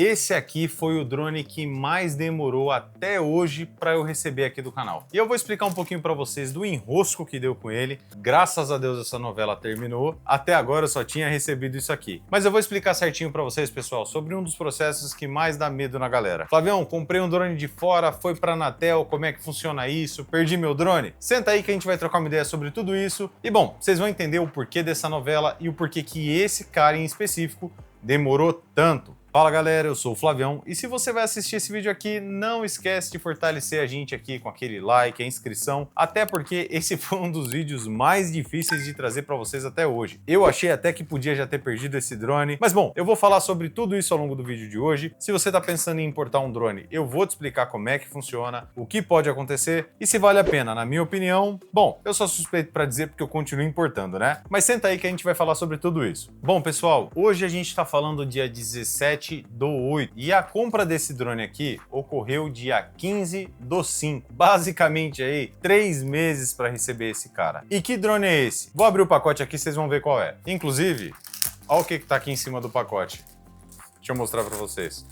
Esse aqui foi o drone que mais demorou até hoje para eu receber aqui do canal. E eu vou explicar um pouquinho para vocês do enrosco que deu com ele. Graças a Deus essa novela terminou. Até agora eu só tinha recebido isso aqui. Mas eu vou explicar certinho para vocês, pessoal, sobre um dos processos que mais dá medo na galera. Flavião, comprei um drone de fora, foi para a Anatel, como é que funciona isso? Perdi meu drone? Senta aí que a gente vai trocar uma ideia sobre tudo isso. E bom, vocês vão entender o porquê dessa novela e o porquê que esse cara em específico demorou tanto. Fala galera, eu sou o Flavião e se você vai assistir esse vídeo aqui, não esquece de fortalecer a gente aqui com aquele like, a inscrição, até porque esse foi um dos vídeos mais difíceis de trazer para vocês até hoje. Eu achei até que podia já ter perdido esse drone, mas bom, eu vou falar sobre tudo isso ao longo do vídeo de hoje. Se você tá pensando em importar um drone, eu vou te explicar como é que funciona, o que pode acontecer e se vale a pena, na minha opinião. Bom, eu sou suspeito para dizer porque eu continuo importando, né? Mas senta aí que a gente vai falar sobre tudo isso. Bom, pessoal, hoje a gente tá falando dia 17 do 8 e a compra desse drone aqui ocorreu dia 15/5, basicamente aí 3 meses para receber esse cara. E que drone é esse? Vou abrir o pacote aqui, vocês vão ver qual é. Inclusive, olha o que tá aqui em cima do pacote. Deixa eu mostrar para vocês.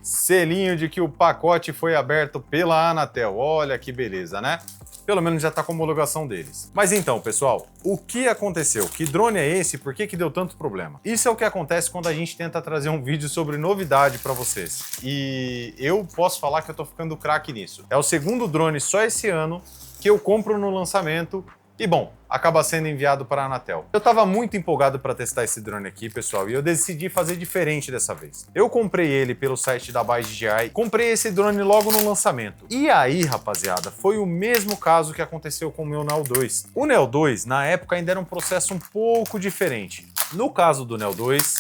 Selinho de que o pacote foi aberto pela Anatel. Olha que beleza, né? Pelo menos já está com a homologação deles. Mas então, pessoal, o que aconteceu? Que drone é esse? Por que deu tanto problema? Isso é o que acontece quando a gente tenta trazer um vídeo sobre novidade para vocês. E eu posso falar que eu tô ficando craque nisso. É o segundo drone só esse ano que eu compro no lançamento e, bom, acaba sendo enviado para a Anatel. Eu estava muito empolgado para testar esse drone aqui, pessoal, e eu decidi fazer diferente dessa vez. Eu comprei ele pelo site da BuyDJI, comprei esse drone logo no lançamento. E aí, rapaziada, foi o mesmo caso que aconteceu com o meu Neo 2. O Neo 2, na época, ainda era um processo um pouco diferente. No caso do Neo 2,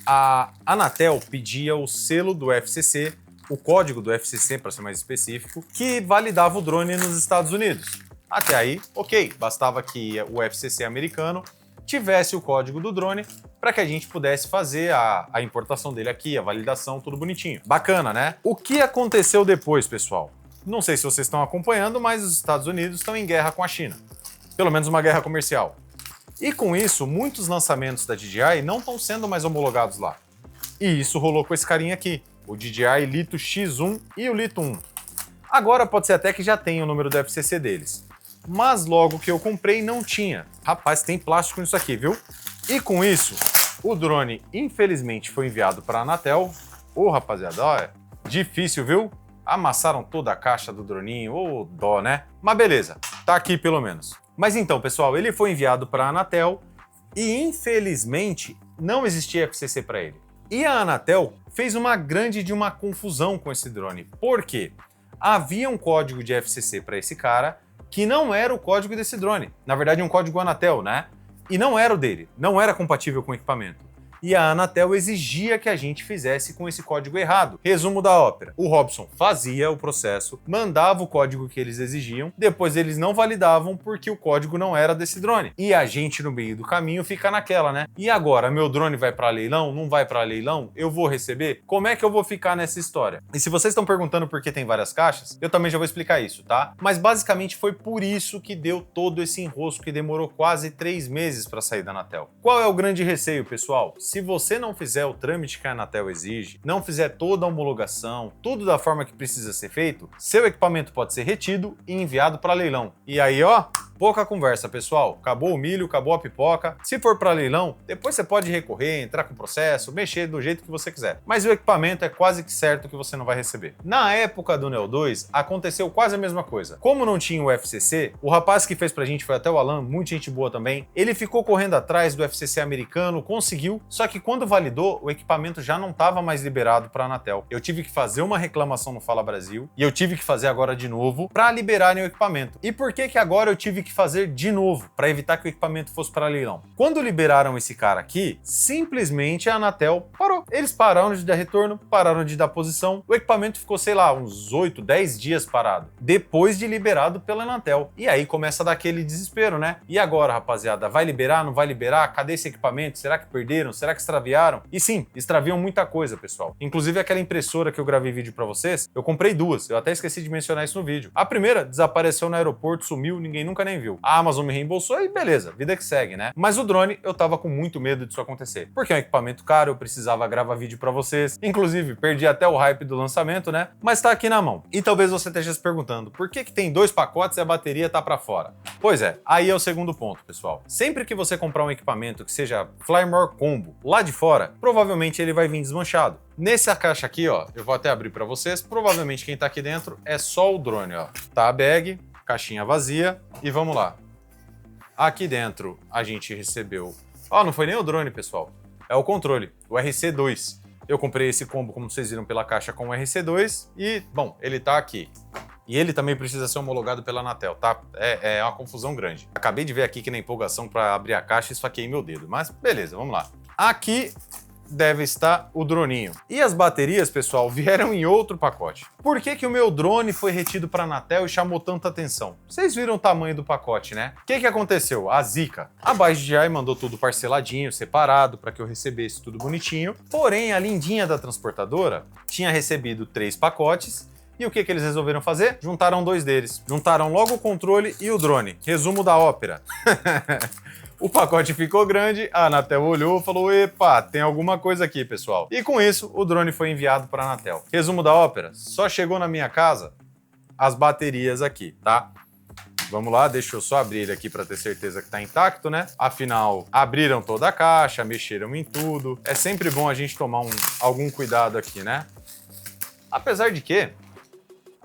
a Anatel pedia o selo do FCC, o código do FCC, para ser mais específico, que validava o drone nos Estados Unidos. Até aí, ok, bastava que o FCC americano tivesse o código do drone para que a gente pudesse fazer a importação dele aqui, a validação, tudo bonitinho. Bacana, né? O que aconteceu depois, pessoal? Não sei se vocês estão acompanhando, mas os Estados Unidos estão em guerra com a China. Pelo menos uma guerra comercial. E com isso, muitos lançamentos da DJI não estão sendo mais homologados lá. E isso rolou com esse carinha aqui, o DJI Lito X1 e o Lito 1. Agora pode ser até que já tenha o número do FCC deles. Mas logo que eu comprei não tinha. Rapaz, tem plástico nisso aqui, viu? E com isso, o drone infelizmente foi enviado para a Anatel. Ô, rapaziada, olha, difícil, viu? Amassaram toda a caixa do droninho, ô dó, né? Mas beleza, tá aqui pelo menos. Mas então, pessoal, ele foi enviado para a Anatel e infelizmente não existia FCC para ele. E a Anatel fez uma grande confusão com esse drone. Por quê? Havia um código de FCC para esse cara que não era o código desse drone. Na verdade, um código Anatel, né? E não era o dele, não era compatível com o equipamento. E a Anatel exigia que a gente fizesse com esse código errado. Resumo da ópera. O Robson fazia o processo, mandava o código que eles exigiam, depois eles não validavam porque o código não era desse drone. E a gente no meio do caminho fica naquela, né? E agora, meu drone vai para leilão? Não vai para leilão? Eu vou receber? Como é que eu vou ficar nessa história? E se vocês estão perguntando por que tem várias caixas, eu também já vou explicar isso, tá? Mas basicamente foi por isso que deu todo esse enrosco que demorou quase 3 meses para sair da Anatel. Qual é o grande receio, pessoal? Se você não fizer o trâmite que a Anatel exige, não fizer toda a homologação, tudo da forma que precisa ser feito, seu equipamento pode ser retido e enviado para leilão. E aí, ó, pouca conversa, pessoal. Acabou o milho, acabou a pipoca. Se for para leilão, depois você pode recorrer, entrar com o processo, mexer do jeito que você quiser. Mas o equipamento é quase que certo que você não vai receber. Na época do Neo 2, aconteceu quase a mesma coisa. Como não tinha o FCC, o rapaz que fez pra gente foi até o Alan, muita gente boa também. Ele ficou correndo atrás do FCC americano, conseguiu, só que quando validou, o equipamento já não estava mais liberado para a Anatel. Eu tive que fazer uma reclamação no Fala Brasil e eu tive que fazer agora de novo para liberarem o equipamento. E por que agora eu tive que fazer de novo para evitar que o equipamento fosse para leilão? Quando liberaram esse cara aqui, simplesmente a Anatel parou. Eles pararam de dar retorno, pararam de dar posição. O equipamento ficou, sei lá, uns 8, 10 dias parado, depois de liberado pela Anatel. E aí começa a dar aquele desespero, né? E agora, rapaziada, vai liberar, não vai liberar? Cadê esse equipamento? Será que perderam? Será Será que extraviaram? E sim, extraviam muita coisa, pessoal. Inclusive aquela impressora que eu gravei vídeo pra vocês, eu comprei duas. Eu até esqueci de mencionar isso no vídeo. A primeira desapareceu no aeroporto, sumiu, ninguém nunca nem viu. A Amazon me reembolsou e beleza, vida que segue, né? Mas o drone, eu tava com muito medo disso acontecer. Porque é um equipamento caro, eu precisava gravar vídeo pra vocês. Inclusive, perdi até o hype do lançamento, né? Mas tá aqui na mão. E talvez você esteja se perguntando, por que tem 2 pacotes e a bateria tá pra fora? Pois é, aí é o segundo ponto, pessoal. Sempre que você comprar um equipamento que seja Flymore Combo lá de fora, provavelmente ele vai vir desmanchado. Nessa caixa aqui, ó, eu vou até abrir para vocês, provavelmente quem tá aqui dentro é só o drone, ó. Tá a bag, caixinha vazia e vamos lá. Aqui dentro a gente recebeu... Ó, não foi nem o drone, pessoal. É o controle, o RC2. Eu comprei esse combo, como vocês viram, pela caixa com o RC2 e, bom, ele tá aqui. E ele também precisa ser homologado pela Anatel, tá? É uma confusão grande. Acabei de ver aqui que na empolgação para abrir a caixa esfaqueei meu dedo, mas beleza, vamos lá. Aqui deve estar o droninho. E as baterias, pessoal, vieram em outro pacote. Por que o meu drone foi retido para a Anatel e chamou tanta atenção? Vocês viram o tamanho do pacote, né? O que aconteceu? A zica. A BYD mandou tudo parceladinho, separado, para que eu recebesse tudo bonitinho. Porém, a lindinha da transportadora tinha recebido 3 pacotes. E o que eles resolveram fazer? Juntaram 2 deles. Juntaram logo o controle e o drone. Resumo da ópera. O pacote ficou grande, a Anatel olhou e falou, epa, tem alguma coisa aqui, pessoal. E com isso, o drone foi enviado para a Anatel. Resumo da ópera, só chegou na minha casa as baterias aqui, tá? Vamos lá, deixa eu só abrir ele aqui para ter certeza que tá intacto, né? Afinal, abriram toda a caixa, mexeram em tudo. É sempre bom a gente tomar algum cuidado aqui, né? Apesar de que...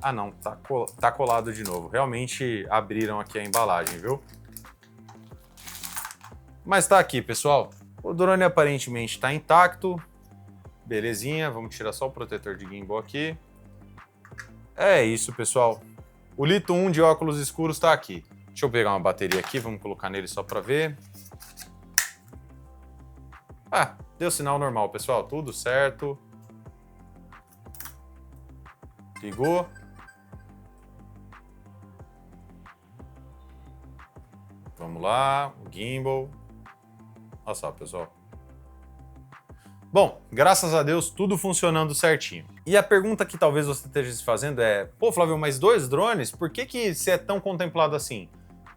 Ah não, tá colado de novo. Realmente abriram aqui a embalagem, viu? Mas tá aqui, pessoal. O drone aparentemente está intacto. Belezinha, vamos tirar só o protetor de gimbal aqui. É isso, pessoal. O Lito 1 de óculos escuros está aqui. Deixa eu pegar uma bateria aqui, vamos colocar nele só para ver. Ah, deu sinal normal, pessoal. Tudo certo. Ligou. Vamos lá, o gimbal. Olha só, pessoal. Bom, graças a Deus, tudo funcionando certinho. E a pergunta que talvez você esteja se fazendo é, pô, Flávio, mas 2 drones? Por que você é tão contemplado assim?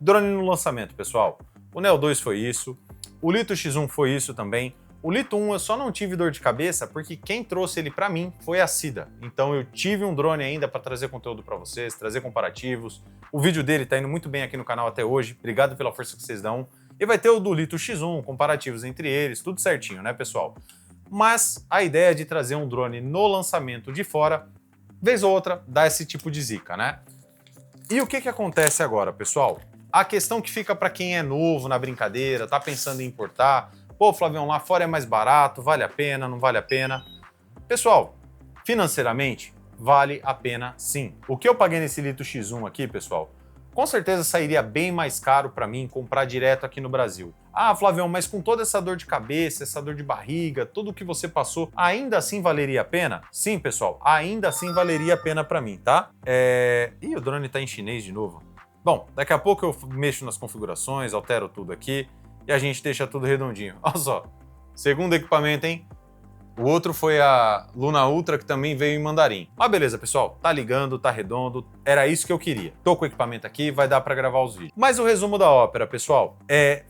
Drone no lançamento, pessoal. O Neo 2 foi isso, o Lito X1 foi isso também. O Lito 1 eu só não tive dor de cabeça porque quem trouxe ele para mim foi a Cida. Então eu tive um drone ainda para trazer conteúdo para vocês, trazer comparativos. O vídeo dele tá indo muito bem aqui no canal até hoje. Obrigado pela força que vocês dão. E vai ter o do Lito X1, comparativos entre eles, tudo certinho, né, pessoal? Mas a ideia é de trazer um drone no lançamento de fora, vez ou outra, dá esse tipo de zica, né? E o que acontece agora, pessoal? A questão que fica para quem é novo na brincadeira, tá pensando em importar, pô, Flavião, lá fora é mais barato, vale a pena, não vale a pena? Pessoal, financeiramente, vale a pena sim. O que eu paguei nesse Lito X1 aqui, pessoal, com certeza sairia bem mais caro para mim comprar direto aqui no Brasil. Ah, Flavião, mas com toda essa dor de cabeça, essa dor de barriga, tudo que você passou, ainda assim valeria a pena? Sim, pessoal, ainda assim valeria a pena para mim, tá? Ih, o drone tá em chinês de novo. Bom, daqui a pouco eu mexo nas configurações, altero tudo aqui e a gente deixa tudo redondinho. Olha só, segundo equipamento, hein? O outro foi a Luna Ultra, que também veio em mandarim. Mas beleza, pessoal, tá ligando, tá redondo, era isso que eu queria. Tô com o equipamento aqui, vai dar para gravar os vídeos. Mas o resumo da ópera, pessoal,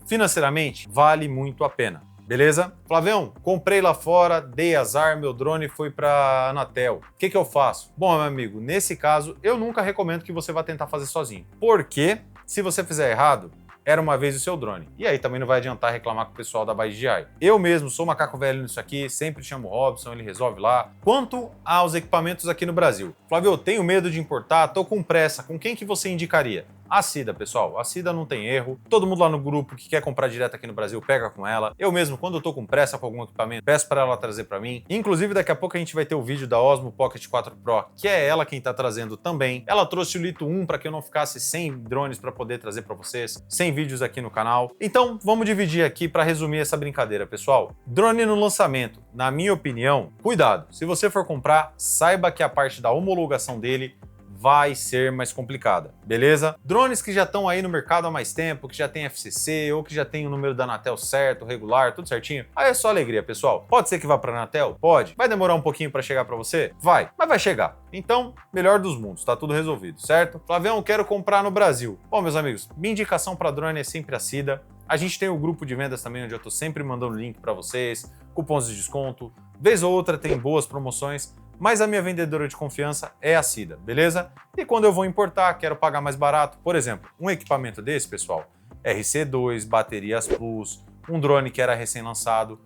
financeiramente, vale muito a pena. Beleza? Flavião, comprei lá fora, dei azar, meu drone foi para Anatel. O que eu faço? Bom, meu amigo, nesse caso, eu nunca recomendo que você vá tentar fazer sozinho. Porque, se você fizer errado, era uma vez o seu drone. E aí também não vai adiantar reclamar com o pessoal da BYD. Eu mesmo sou macaco velho nisso aqui, sempre chamo o Robson, ele resolve lá. Quanto aos equipamentos aqui no Brasil. Flávio, eu tenho medo de importar, tô com pressa, com quem que você indicaria? A Cida, pessoal. A Cida não tem erro. Todo mundo lá no grupo que quer comprar direto aqui no Brasil, pega com ela. Eu mesmo, quando eu tô com pressa com algum equipamento, peço para ela trazer para mim. Inclusive, daqui a pouco a gente vai ter o vídeo da Osmo Pocket 4 Pro, que é ela quem tá trazendo também. Ela trouxe o Lito 1 para que eu não ficasse sem drones para poder trazer para vocês, sem vídeos aqui no canal. Então, vamos dividir aqui para resumir essa brincadeira, pessoal. Drone no lançamento, na minha opinião, cuidado. Se você for comprar, saiba que a parte da homologação dele vai ser mais complicada, beleza? Drones que já estão aí no mercado há mais tempo, que já tem FCC ou que já tem o número da Anatel certo, regular, tudo certinho, aí é só alegria, pessoal. Pode ser que vá para a Anatel? Pode. Vai demorar um pouquinho para chegar para você? Vai, mas vai chegar. Então, melhor dos mundos, tá tudo resolvido, certo? Flavião, eu quero comprar no Brasil. Bom, meus amigos, minha indicação para drone é sempre a Sida. A gente tem o grupo de vendas também, onde eu tô sempre mandando link para vocês, cupons de desconto, vez ou outra tem boas promoções, mas a minha vendedora de confiança é a Sida, beleza? E quando eu vou importar, quero pagar mais barato, por exemplo, um equipamento desse, pessoal, RC2, baterias Plus, um drone que era recém-lançado,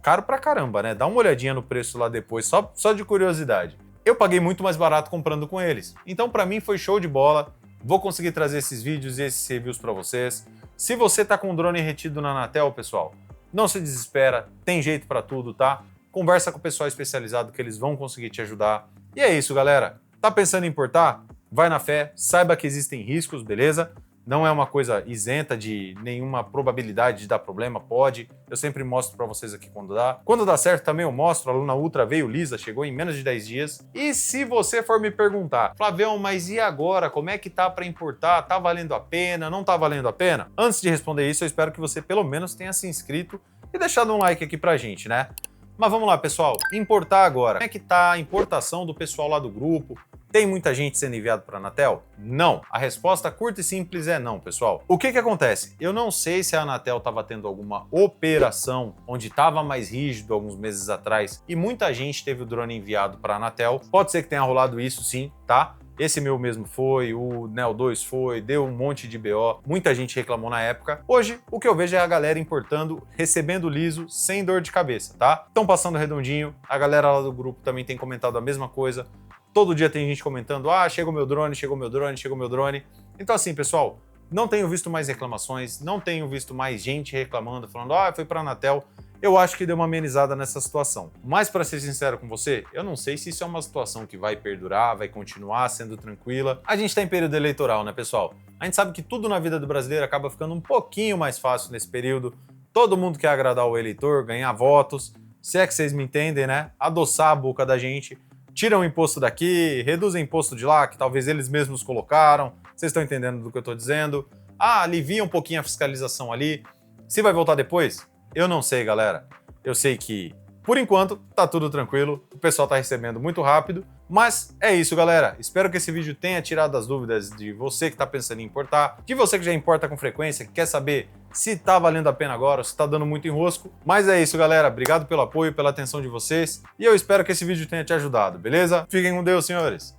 caro pra caramba, né? Dá uma olhadinha no preço lá depois, só de curiosidade. Eu paguei muito mais barato comprando com eles, então pra mim foi show de bola, vou conseguir trazer esses vídeos e esses reviews pra vocês. Se você tá com um drone retido na Anatel, pessoal, não se desespera, tem jeito pra tudo, tá? Conversa com o pessoal especializado que eles vão conseguir te ajudar. E é isso, galera. Tá pensando em importar? Vai na fé, saiba que existem riscos, beleza? Não é uma coisa isenta de nenhuma probabilidade de dar problema, pode. Eu sempre mostro para vocês aqui quando dá. Quando dá certo também eu mostro, a Luna Ultra veio lisa, chegou em menos de 10 dias. E se você for me perguntar, Flavião, mas e agora? Como é que tá para importar? Tá valendo a pena? Não tá valendo a pena? Antes de responder isso, eu espero que você pelo menos tenha se inscrito e deixado um like aqui pra gente, né? Mas vamos lá, pessoal, importar agora. Como é que tá a importação do pessoal lá do grupo? Tem muita gente sendo enviado para a Anatel? Não. A resposta curta e simples é não, pessoal. O que acontece? Eu não sei se a Anatel estava tendo alguma operação onde estava mais rígido alguns meses atrás e muita gente teve o drone enviado para a Anatel. Pode ser que tenha rolado isso sim, tá? Esse meu mesmo foi, o Neo 2 foi, deu um monte de BO, muita gente reclamou na época. Hoje, o que eu vejo é a galera importando, recebendo liso, sem dor de cabeça, tá? Estão passando redondinho, a galera lá do grupo também tem comentado a mesma coisa. Todo dia tem gente comentando, ah, chega o meu drone, chegou o meu drone, chegou o meu drone. Então assim, pessoal, não tenho visto mais reclamações, não tenho visto mais gente reclamando, falando, ah, foi pra Anatel. Eu acho que deu uma amenizada nessa situação. Mas para ser sincero com você, eu não sei se isso é uma situação que vai perdurar, vai continuar sendo tranquila. A gente está em período eleitoral, né, pessoal? A gente sabe que tudo na vida do brasileiro acaba ficando um pouquinho mais fácil nesse período. Todo mundo quer agradar o eleitor, ganhar votos, se é que vocês me entendem, né? Adoçar a boca da gente. Tiram o imposto daqui, reduzem o imposto de lá, que talvez eles mesmos colocaram. Vocês estão entendendo do que eu estou dizendo? Ah, alivia um pouquinho a fiscalização ali. Se vai voltar depois? Eu não sei, galera. Eu sei que, por enquanto, tá tudo tranquilo. O pessoal tá recebendo muito rápido. Mas é isso, galera. Espero que esse vídeo tenha tirado as dúvidas de você que tá pensando em importar, de você que já importa com frequência, que quer saber se tá valendo a pena agora, se tá dando muito enrosco. Mas é isso, galera. Obrigado pelo apoio, pela atenção de vocês. E eu espero que esse vídeo tenha te ajudado, beleza? Fiquem com Deus, senhores.